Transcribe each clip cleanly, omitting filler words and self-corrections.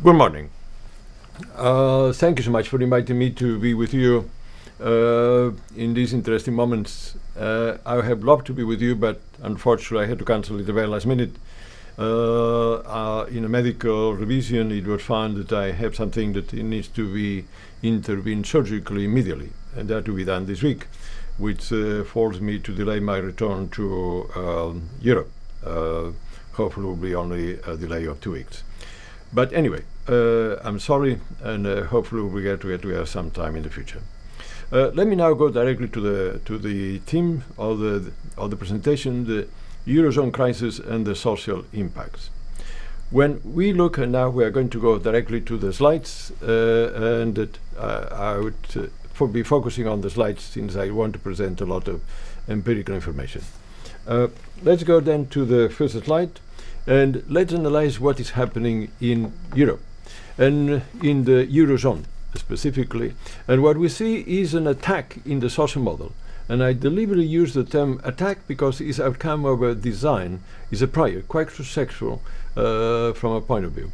Good morning. Thank you so much for inviting me to be with you in these interesting moments. I have loved to be with you, but unfortunately I had to cancel it at the very last minute. In a medical revision, it was found that I have something that needs to be intervened surgically immediately, and that to be done this week, which forced me to delay my return to Europe. Hopefully it will be only a delay of 2 weeks. But anyway, I'm sorry, and hopefully we'll get together sometime in the future. Let me now go directly to the theme of the presentation: the Eurozone crisis and the social impacts. When we look, and now we are going to go directly to the slides, and that I would be focusing on the slides since I want to present a lot of empirical information. Let's go then to the first slide, and let's analyze what is happening in Europe and in the Eurozone specifically. And what we see is an attack in the social model. And I deliberately use the term attack because its outcome of a design is a prior, quite sexual from a point of view.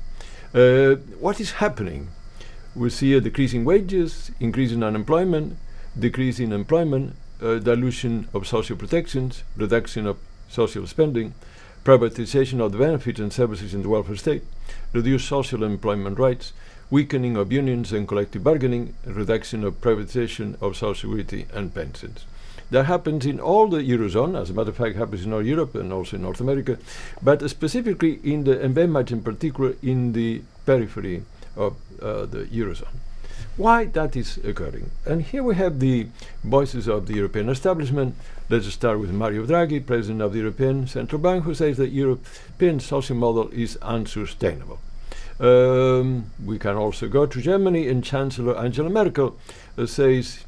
What is happening? We see a decrease in wages, increase in unemployment, decrease in employment, dilution of social protections, reduction of social spending, privatization of the benefits and services in the welfare state, reduced social employment rights, weakening of unions and collective bargaining, reduction of privatization of social security and pensions. That happens in all the Eurozone, as a matter of fact happens in all Europe and also in North America, but specifically and very much in particular in the periphery of the Eurozone. Why that is occurring? And here we have the voices of the European establishment. Let's start with Mario Draghi, President of the European Central Bank, who says that European social model is unsustainable. We can also go to Germany, and Chancellor Angela Merkel says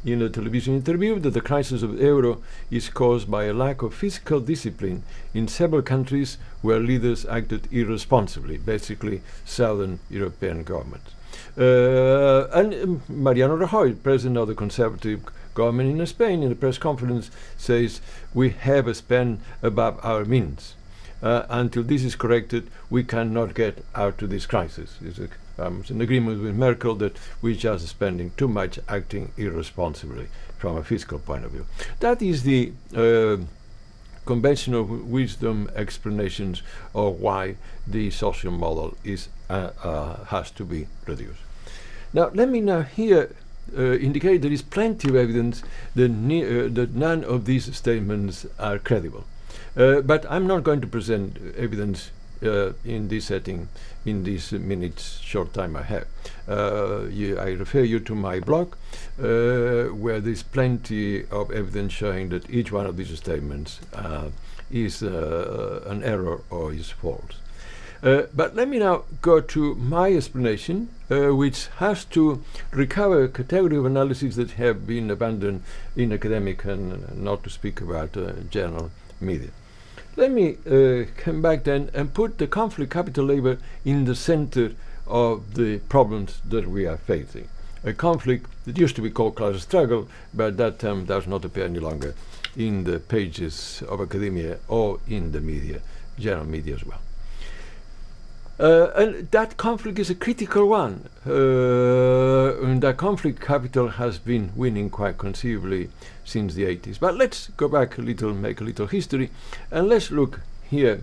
in a television interview that the crisis of the euro is caused by a lack of fiscal discipline in several countries where leaders acted irresponsibly, basically Southern European governments. And Mariano Rajoy, President of the Conservative government in Spain, in a press conference says we have spent above our means. Until this is corrected, we cannot get out of this crisis. It's an agreement with Merkel that we're just spending too much, acting irresponsibly from a fiscal point of view. That is the conventional wisdom explanations of why the social model has to be reduced. Now, let me now here indicate there is plenty of evidence that none of these statements are credible. But I'm not going to present evidence in this setting, in these minutes, short time I have. I refer you to my blog, where there's plenty of evidence showing that each one of these statements is an error or is false. But let me now go to my explanation, which has to recover a category of analysis that have been abandoned in academic and not to speak about general media. Let me come back then and put the conflict capital-labor in the center of the problems that we are facing. A conflict that used to be called class struggle, but that term does not appear any longer in the pages of academia or in the media, general media as well. And that conflict is a critical one. And that conflict capital has been winning quite considerably since the 80s. But let's go back a little, make a little history, and let's look here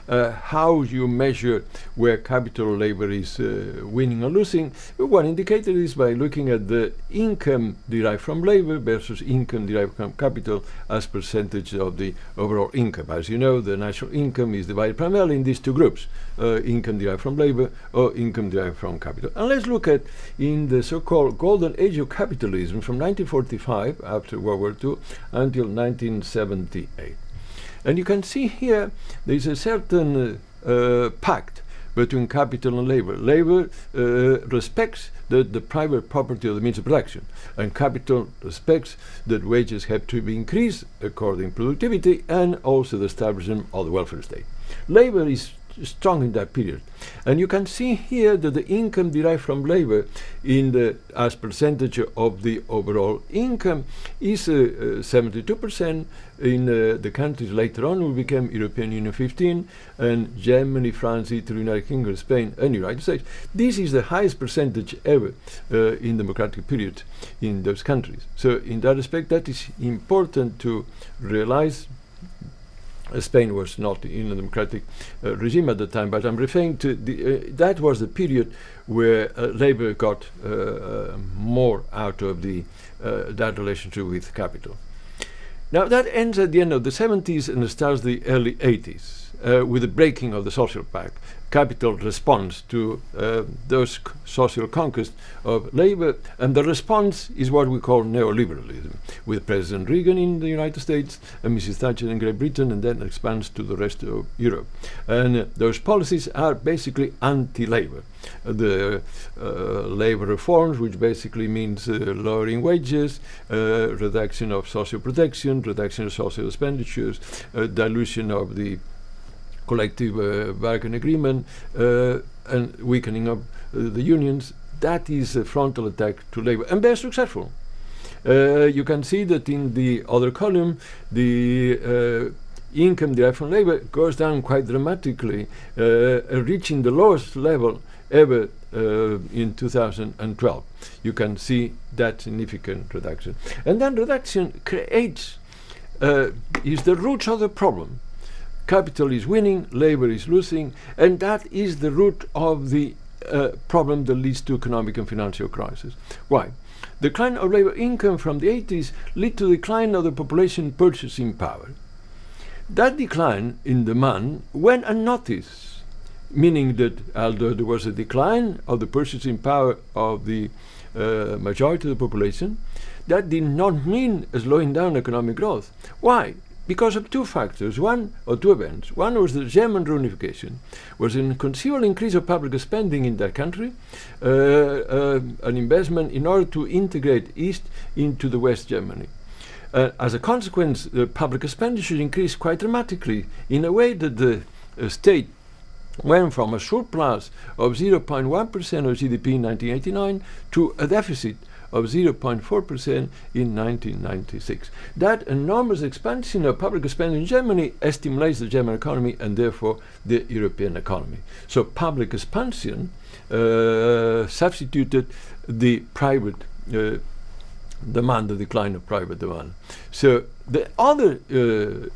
how you measure where capital labor is winning or losing. One indicator is by looking at the income derived from labor versus income derived from capital as percentage of the overall income. As you know, the national income is divided primarily in these two groups, income derived from labor or income derived from capital. And let's look at in the so-called golden age of capitalism from 1945, after World War II, until 1978. And you can see here there is a certain pact between capital and labor. Labor respects the private property of the means of production, and capital respects that wages have to be increased according to productivity and also the establishment of the welfare state. Labor is strong in that period. And you can see here that the income derived from labor as percentage of the overall income is 72% in the countries later on who became European Union 15, and Germany, France, Italy, United Kingdom, Spain, and United States. This is the highest percentage ever in democratic period in those countries. So in that respect, that is important to realize. Spain was not in a democratic regime at the time, but I'm referring to that was the period where labor got more out of that relationship with capital. Now that ends at the end of the 70s and starts the early 80s with the breaking of the social pact. Capital responds to those social conquests of labor, and the response is what we call neoliberalism, with President Reagan in the United States and Mrs. Thatcher in Great Britain, and then expands to the rest of Europe. And those policies are basically anti-labor. The labor reforms, which basically means lowering wages, reduction of social protection, reduction of social expenditures, dilution of the collective bargaining agreement, and weakening of the unions. That is a frontal attack to labor, and they're successful. You can see that in the other column, the income derived from labor goes down quite dramatically, reaching the lowest level ever in 2012. You can see that significant reduction. And that reduction creates, is the roots of the problem. Capital is winning, labor is losing, and that is the root of the problem that leads to economic and financial crisis. Why? The decline of labor income from the 80s led to the decline of the population purchasing power. That decline in demand went unnoticed, meaning that although there was a decline of the purchasing power of the majority of the population, that did not mean a slowing down economic growth. Why? Because of two factors, two events. One was the German reunification, was a considerable increase of public spending in that country, an investment in order to integrate East into the West Germany. As a consequence, the public expenditure increased quite dramatically in a way that the state went from a surplus of 0.1% of GDP in 1989 to a deficit of 0.4% in 1996. That enormous expansion of public spending in Germany stimulates the German economy and therefore the European economy. So public expansion substituted the private demand, the decline of private demand. So the other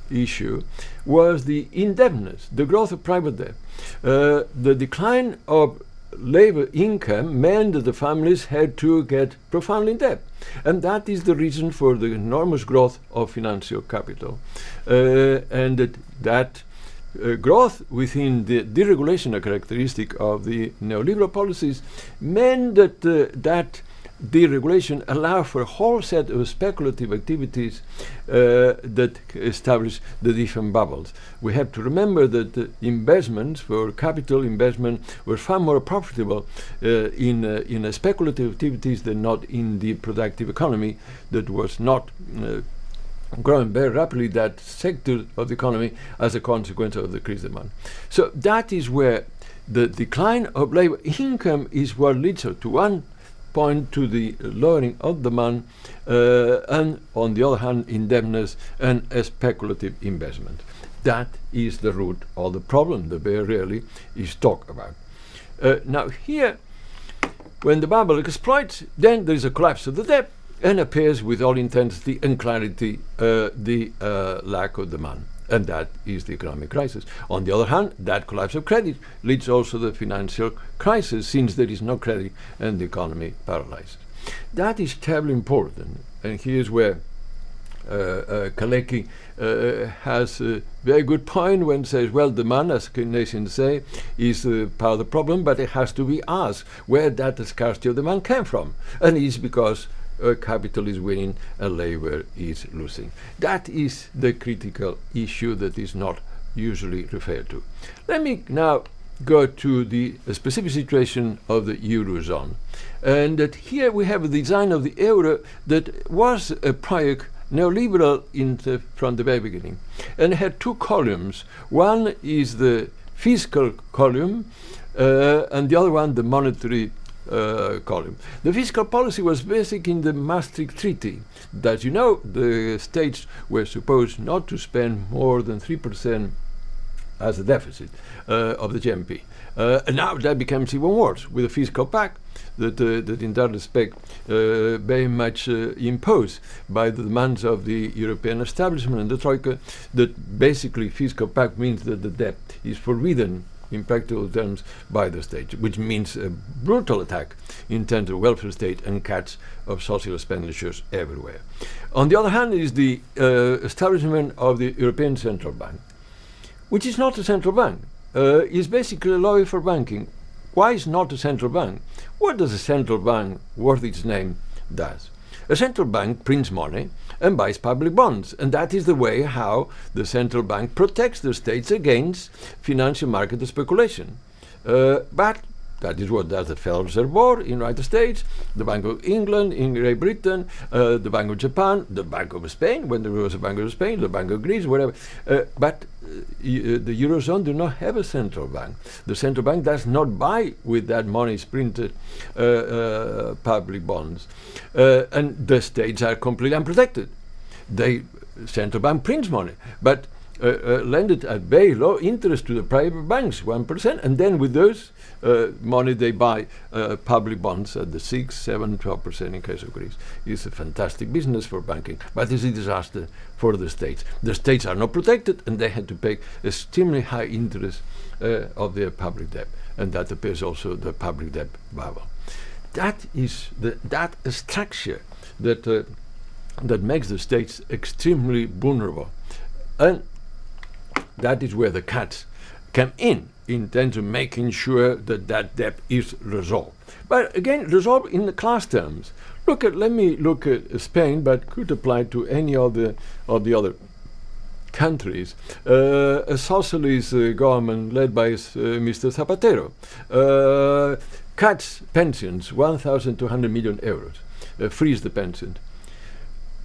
issue was the indebtedness, the growth of private debt. The decline of labor income meant that the families had to get profoundly in debt. And that is the reason for the enormous growth of financial capital. And that growth within the deregulation characteristic of the neoliberal policies meant that that deregulation allowed for a whole set of speculative activities that established the different bubbles. We have to remember that the investments for capital investment were far more profitable in speculative activities than not in the productive economy that was not growing very rapidly, that sector of the economy, as a consequence of the decreased demand. So that is where the decline of labor income is what leads to one point to the lowering of demand, and on the other hand, indebtedness and speculative investment. That is the root of the problem that very rarely is talked about. Now here, when the bubble exploits, then there is a collapse of the debt and appears with all intensity and clarity the lack of demand. And that is the economic crisis. On the other hand, that collapse of credit leads also to the financial crisis, since there is no credit and the economy paralyzes. That is terribly important. And here's where Kalecki has a very good point when he says, well, demand, as Keynesians say, is part of the problem, but it has to be asked where that scarcity of demand came from. And it's because capital is winning and labor is losing. That is the critical issue that is not usually referred to. Let me now go to the specific situation of the Eurozone. And that here we have a design of the euro that was a project neoliberal from the very beginning. And it had two columns. One is the fiscal column, and the other one the monetary column. The fiscal policy was basic in the Maastricht Treaty. That you know, the states were supposed not to spend more than 3% as a deficit of the GNP. And now that becomes even worse with a fiscal pact that in that respect very much imposed by the demands of the European establishment and the Troika, that basically fiscal pact means that the debt is forbidden in practical terms by the state, which means a brutal attack in terms of welfare state and cuts of social expenditures everywhere. On the other hand is the establishment of the European Central Bank, which is not a central bank. Is basically a lobby for banking. Why is not a central bank? What does a central bank worth its name does? A central bank prints money and buys public bonds, and that is the way how the central bank protects the states against financial market speculation. But that is what does the Federal Reserve Board in the United States, the Bank of England in Great Britain, the Bank of Japan, the Bank of Spain, when there was a Bank of Spain, the Bank of Greece, whatever. But the Eurozone do not have a central bank. The central bank does not buy with that money printed public bonds. And the states are completely unprotected. The central bank prints money, but lend it at very low interest to the private banks, 1%, and then with those money they buy public bonds at the 6, 7, 12% in case of Greece. It's a fantastic business for banking, but it's a disaster for the states. The states are not protected, and they had to pay extremely high interest of their public debt, and that appears also the public debt bubble. That is that structure that makes the states extremely vulnerable, and that is where the cuts come in terms of making sure that that debt is resolved. But again, resolved in the class terms. Let me look at Spain, but could apply to any of the other countries. A socialist government led by Mr. Zapatero cuts pensions, 1,200 million euros, frees the pension.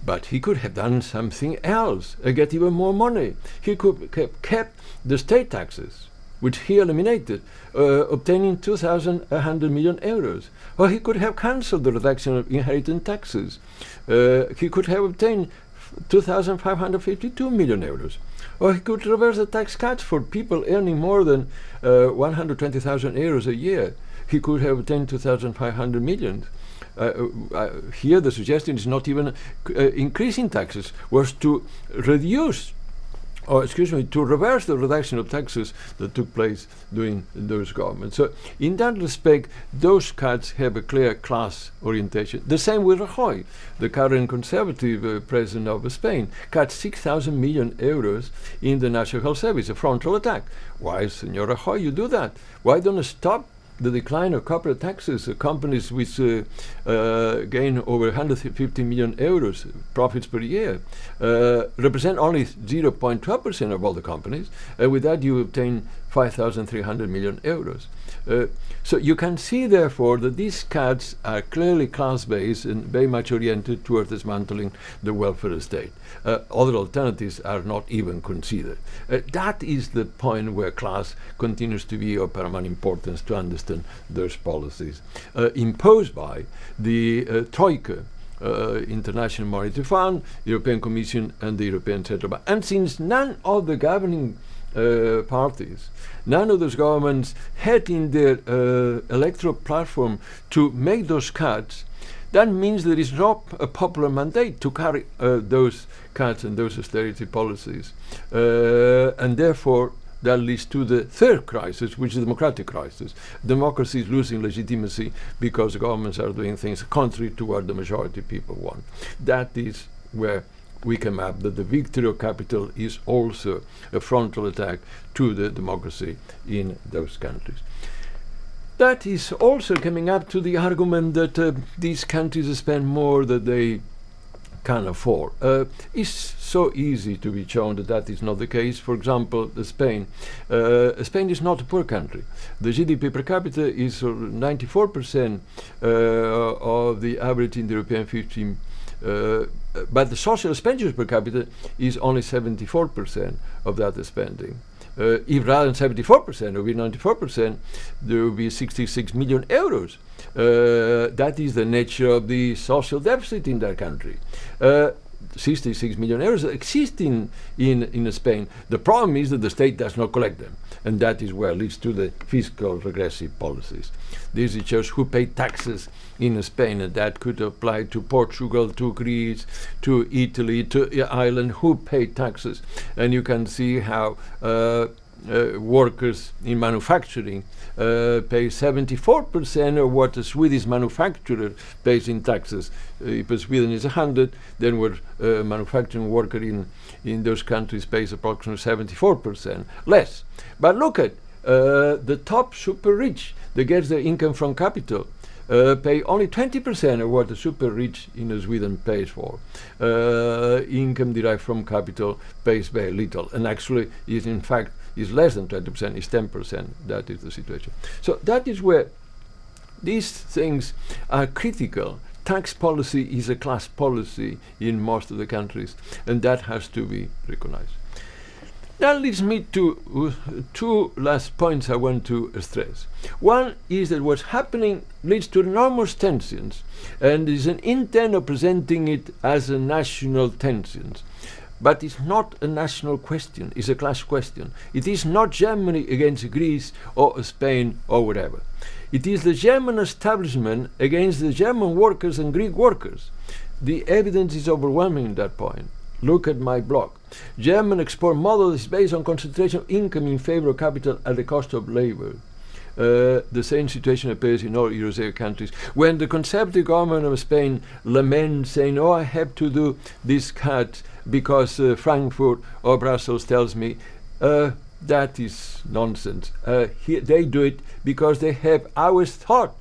But he could have done something else, get even more money. He could have kept the state taxes, which he eliminated, obtaining 2,100 million euros. Or he could have cancelled the reduction of inheritance taxes. He could have obtained 2,552 million euros. Or he could reverse the tax cuts for people earning more than 120,000 euros a year. He could have obtained 2,500 million. Here the suggestion is not even increasing taxes, was to reduce, to reverse the reduction of taxes that took place during those governments. So in that respect, those cuts have a clear class orientation. The same with Rajoy, the current conservative president of Spain, cut 6,000 million euros in the National Health Service, a frontal attack. Why, Senor Rajoy, you do that? Why don't you stop the decline of corporate taxes? Companies which gain over 150 million euros profits per year represent only 0.12% of all the companies. With that, you obtain 5,300 million euros. So you can see, therefore, that these cuts are clearly class-based and very much oriented towards dismantling the welfare state. Other alternatives are not even considered. That is the point where class continues to be of paramount importance to understand those policies imposed by the Troika, International Monetary Fund, European Commission, and the European Central Bank. And since none of the governing parties, none of those governments had in their electoral platform to make those cuts, that means there is not a popular mandate to carry those cuts and those austerity policies. And therefore, that leads to the third crisis, which is the democratic crisis. Democracy is losing legitimacy because the governments are doing things contrary to what the majority of people want. That is where we come up that the victory of capital is also a frontal attack to the democracy in those countries. That is also coming up to the argument that these countries spend more than they can afford. It's so easy to be shown that that is not the case. For example, Spain. Spain is not a poor country. The GDP per capita is 94% of the average in the European 15. But the social expenditure per capita is only 74% of that spending. if rather than 74%, it would be 94%, there would be 66 million euros. That is the nature of the social deficit in that country. 66 million euros existing in Spain. The problem is that the state does not collect them, and that is where it leads to the fiscal regressive policies. This shows who paid taxes in Spain, and that could apply to Portugal, to Greece, to Italy, to Ireland, who paid taxes. And you can see how workers in manufacturing pay 74% of what a Swedish manufacturer pays in taxes. If Sweden is 100, then what a manufacturing worker in those countries pays approximately 74% less. But look at the top super rich that gets their income from capital. Pay only 20% of what the super rich in Sweden pays for. Income derived from capital pays very little, and actually is in fact is less than 20%, is 10%. That is the situation. So that is where these things are critical. Tax policy is a class policy in most of the countries, and that has to be recognized. That leads me to two last points I want to stress. One is that what's happening leads to enormous tensions, and is an intent of presenting it as a national tensions. But it's not a national question, it's a class question. It is not Germany against Greece or Spain or whatever. It is the German establishment against the German workers and Greek workers. The evidence is overwhelming at that point. Look at my blog. German export model is based on concentration of income in favor of capital at the cost of labor. The same situation appears in all Eurozone countries. When the conservative government of Spain laments, saying, "Oh, I have to do this cut because Frankfurt or Brussels tells me," that is nonsense. They do it because they have always thought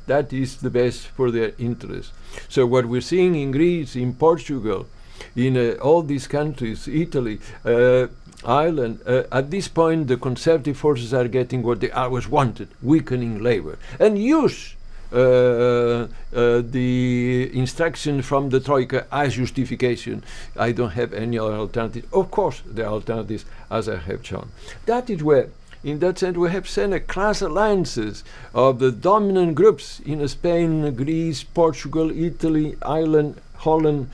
that is the best for their interest. So what we're seeing in Greece, in Portugal, in all these countries, Italy, Ireland, at this point the conservative forces are getting what they always wanted, weakening labor, and use the instruction from the Troika as justification. I don't have any other alternative. Of course there are alternatives, as I have shown. That is where, in that sense, we have seen a class alliances of the dominant groups in Spain, Greece, Portugal, Italy, Ireland, Holland,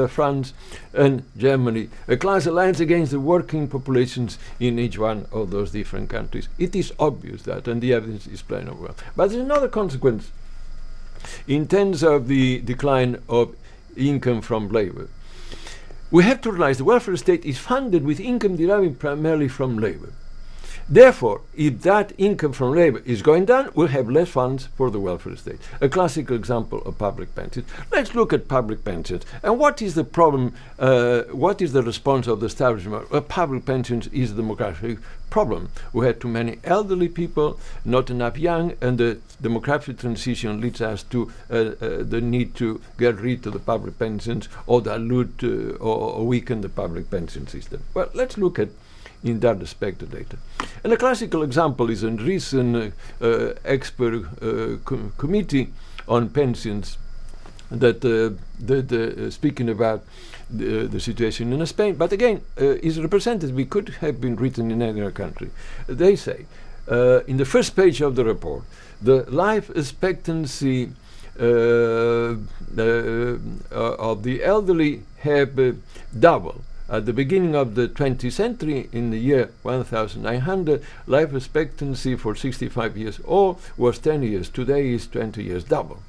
France, and Germany. A class alliance against the working populations in each one of those different countries. It is obvious that, and the evidence is plain and well. But there's another consequence in terms of the decline of income from labor. We have to realize the welfare state is funded with income deriving primarily from labor. Therefore, if that income from labor is going down, we'll have less funds for the welfare state. A classical example of public pensions. Let's look at public pensions. And what is the problem, what is the response of the establishment? Public pensions is a demographic problem. We have too many elderly people, not enough young, and the demographic transition leads us to the need to get rid of the public pensions or dilute or weaken the public pension system. Well, let's look at in that respect the data. And a classical example is a recent expert committee on pensions that speaking about the situation in Spain, but again is represented. We could have been written in any other country. They say in the first page of the report, the life expectancy of the elderly have doubled. At the beginning of the 20th century, in the year 1900, life expectancy for 65 years old was 10 years. Today is 20 years, double.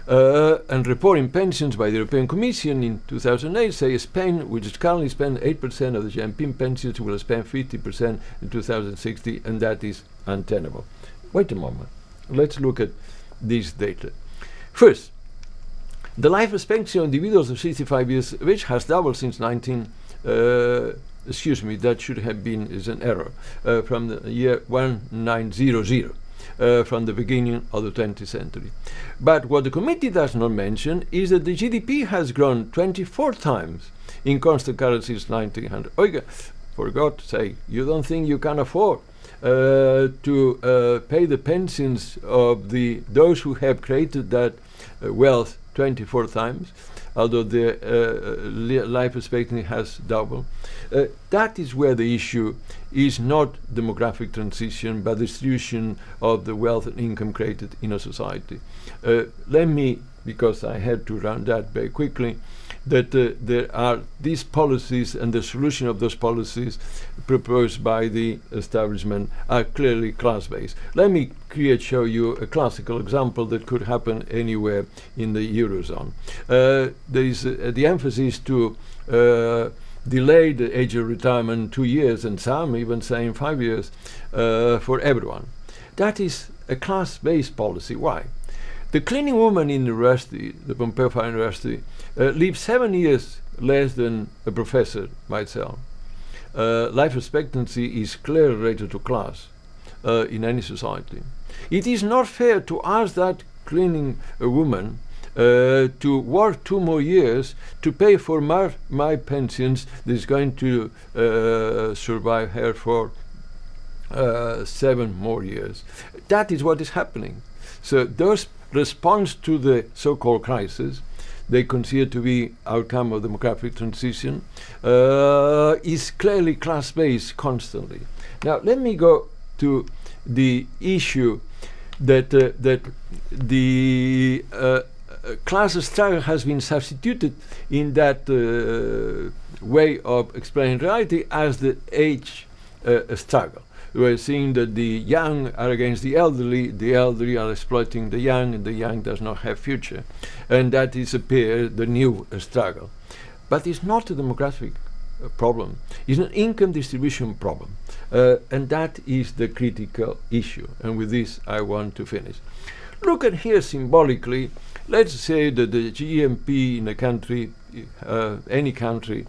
And reporting pensions by the European Commission in 2008 say Spain, which is currently spends 8% of the GNP pensions, will spend 50% in 2060, and that is untenable. Wait a moment. Let's look at this data. First, the life expectancy of individuals of 65 years of age has doubled since excuse me, that should have been, is an error, from the year 1900, from the beginning of the 20th century. But what the committee does not mention is that the GDP has grown 24 times in constant currency since 1900. Oiga, for God's sake, you don't think you can afford to pay the pensions of those who have created that wealth 24 times? although the life expectancy has doubled. That is where the issue is not demographic transition, but distribution of the wealth and income created in a society. Let me, because I had to run that very quickly, that there are these policies, and the solution of those policies proposed by the establishment are clearly class-based. Let me show you a classical example that could happen anywhere in the Eurozone. There is the emphasis to delay the age of retirement 2 years, and some even saying 5 years, for everyone. That is a class-based policy. Why? The cleaning woman in the university, the Pompeu University, lives 7 years less than a professor might say. Life expectancy is clearly related to class in any society. It is not fair to ask that cleaning woman to work 2 more years to pay for my pensions that is going to survive her for 7 more years. That is what is happening. So those response to the so-called crisis they consider to be outcome of demographic transition is clearly class-based constantly. Now let me go to the issue that the class struggle has been substituted in that way of explaining reality as the age struggle. We're seeing that the young are against the elderly are exploiting the young, and the young does not have future. And that is the new struggle. But it's not a demographic problem. It's an income distribution problem. And that is the critical issue. And with this, I want to finish. Look at here symbolically. Let's say that the GNP in a country, any country,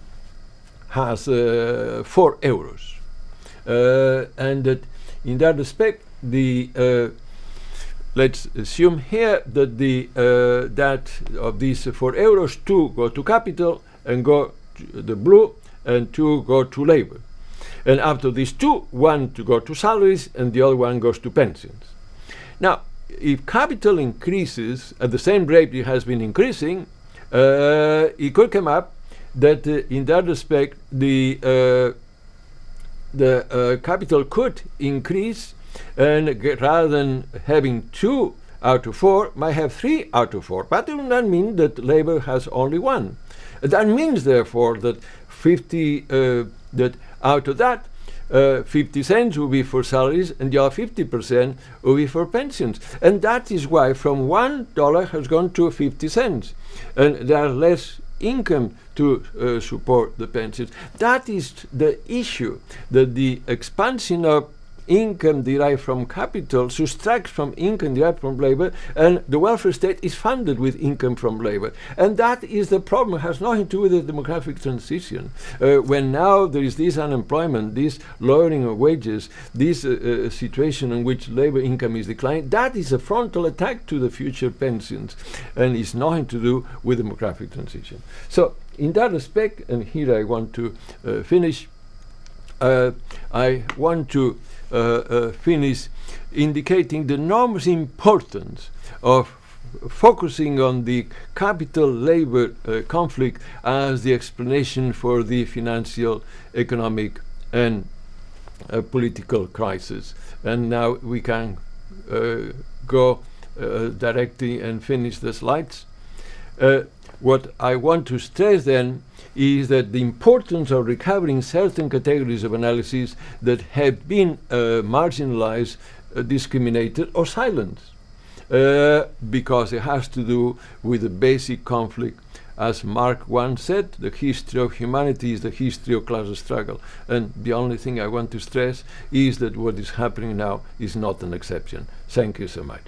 has 4 euros. And that in that respect, let's assume here that that of these 4 euros, 2 go to capital and go to the blue, and 2 go to labor. And after these 2, 1 to go to salaries, and the other 1 goes to pensions. Now, if capital increases at the same rate it has been increasing, it could come up that in that respect the capital could increase, and rather than having 2 out of 4, might have 3 out of 4. But it does not mean that labor has only 1. That means, therefore, that that out of that, 50 cents will be for salaries, and the other 50% will be for pensions. And that is why from $1 has gone to 50 cents. And there are less income to support the pensions. That is the issue, that the expansion of income derived from capital subtracts from income derived from labor, and the welfare state is funded with income from labor. And that is the problem. It has nothing to do with the demographic transition. When now there is this unemployment, this lowering of wages, this situation in which labor income is declining, that is a frontal attack to the future pensions, and it's nothing to do with demographic transition. So in that respect, and here I want to finish, I want to finish indicating the enormous importance of focusing on the capital-labor conflict as the explanation for the financial, economic, and political crisis. And now we can go directly and finish the slides. What I want to stress then is that the importance of recovering certain categories of analysis that have been marginalized, discriminated, or silenced, because it has to do with the basic conflict. As Mark once said, the history of humanity is the history of class struggle. And the only thing I want to stress is that what is happening now is not an exception. Thank you so much.